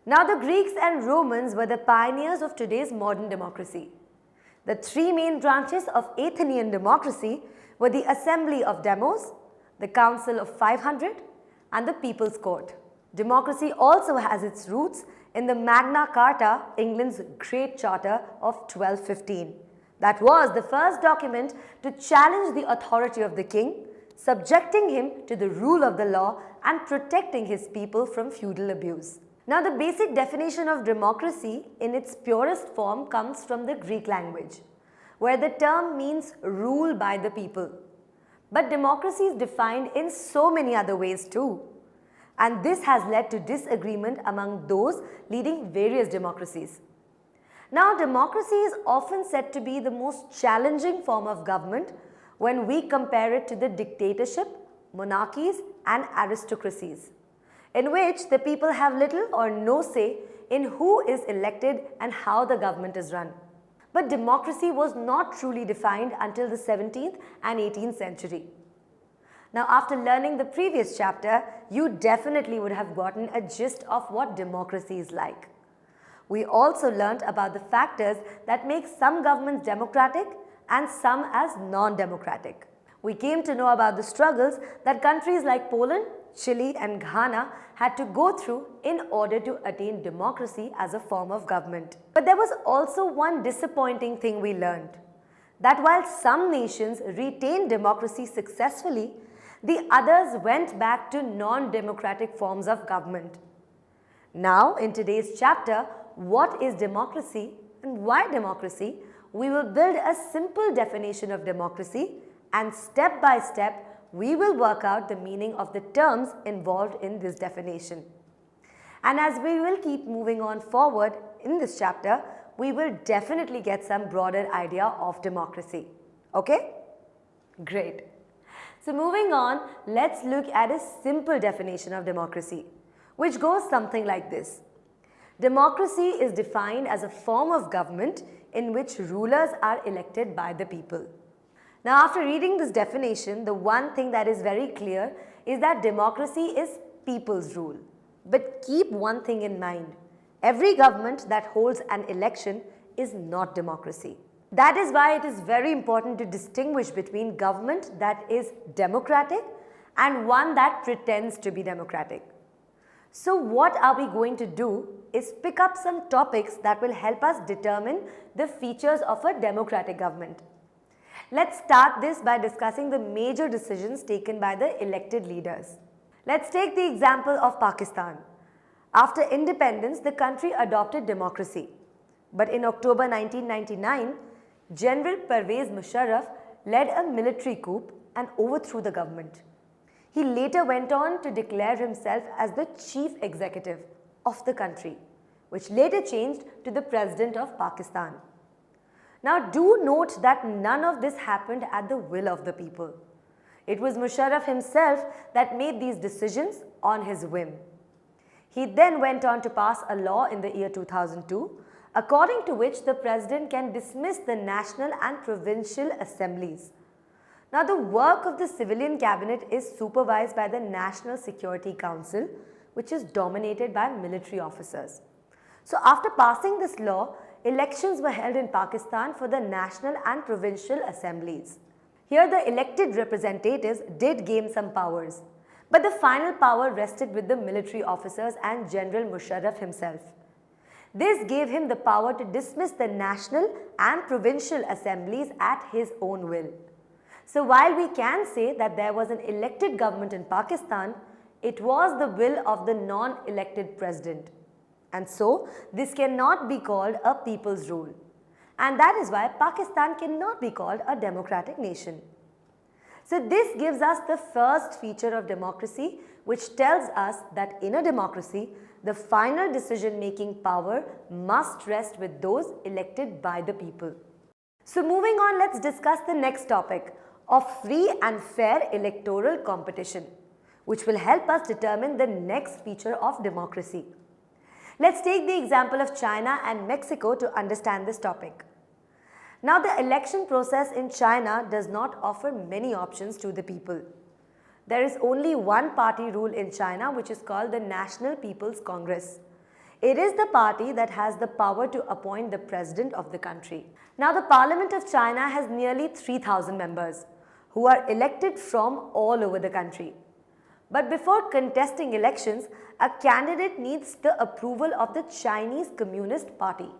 Now, the Greeks and Romans were the pioneers of today's modern democracy. The three main branches of Athenian democracy were the Assembly of Demos, the Council of 500, and the People's Court. Democracy also has its roots in the Magna Carta, England's Great Charter of 1215. That was the first document to challenge the authority of the king, subjecting him to the rule of the law and protecting his people from feudal abuse. Now, the basic definition of democracy in its purest form comes from the Greek language, where the term means rule by the people. But democracy is defined in so many other ways too. And this has led to disagreement among those leading various democracies. Now, democracy is often said to be the most challenging form of government when we compare it to the dictatorship, monarchies, and aristocracies, in which the people have little or no say in who is elected and how the government is run. But democracy was not truly defined until the 17th and 18th century. Now, after learning the previous chapter, you definitely would have gotten a gist of what democracy is like. We also learnt about the factors that make some governments democratic and some as non-democratic. We came to know about the struggles that countries like Poland, Chile, and Ghana had to go through in order to attain democracy as a form of government. But there was also one disappointing thing we learned, that while some nations retained democracy successfully, the others went back to non-democratic forms of government. Now, in today's chapter, what is democracy and why democracy, we will build a simple definition of democracy, and step by step, we will work out the meaning of the terms involved in this definition. And as we will keep moving on forward in this chapter, we will definitely get some broader idea of democracy. Okay? Great. So moving on, let's look at a simple definition of democracy, which goes something like this. Democracy is defined as a form of government in which rulers are elected by the people. Now, after reading this definition, the one thing that is very clear is that democracy is people's rule. But keep one thing in mind, every government that holds an election is not democracy. That is why it is very important to distinguish between government that is democratic and one that pretends to be democratic. So what are we going to do is pick up some topics that will help us determine the features of a democratic government. Let's start this by discussing the major decisions taken by the elected leaders. Let's take the example of Pakistan. After independence, the country adopted democracy. But in October 1999, General Pervez Musharraf led a military coup and overthrew the government. He later went on to declare himself as the chief executive of the country, which later changed to the President of Pakistan. Now, do note that none of this happened at the will of the people. It was Musharraf himself that made these decisions on his whim. He then went on to pass a law in the year 2002, according to which the President can dismiss the national and provincial assemblies. Now, the work of the civilian cabinet is supervised by the National Security Council, which is dominated by military officers. So, after passing this law, elections were held in Pakistan for the national and provincial assemblies. Here, the elected representatives did gain some powers, but the final power rested with the military officers and General Musharraf himself. This gave him the power to dismiss the national and provincial assemblies at his own will. So while we can say that there was an elected government in Pakistan, it was the will of the non-elected president. And so this cannot be called a people's rule. And that is why Pakistan cannot be called a democratic nation. So this gives us the first feature of democracy, which tells us that in a democracy, the final decision-making power must rest with those elected by the people. So moving on, let's discuss the next topic of free and fair electoral competition, which will help us determine the next feature of democracy. Let's take the example of China and Mexico to understand this topic. Now, the election process in China does not offer many options to the people. There is only one party rule in China, which is called the National People's Congress. It is the party that has the power to appoint the president of the country. Now, the Parliament of China has nearly 3,000 members who are elected from all over the country. But before contesting elections, a candidate needs the approval of the Chinese Communist Party.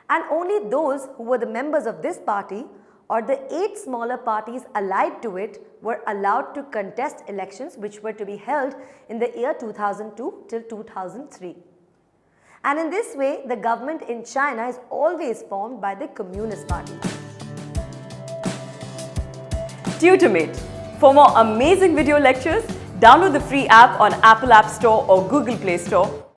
And only those who were the members of this party or the 8 smaller parties allied to it were allowed to contest elections which were to be held in the year 2002 till 2003. And in this way, the government in China is always formed by the Communist Party. Tutormate. For more amazing video lectures, download the free app on Apple App Store or Google Play Store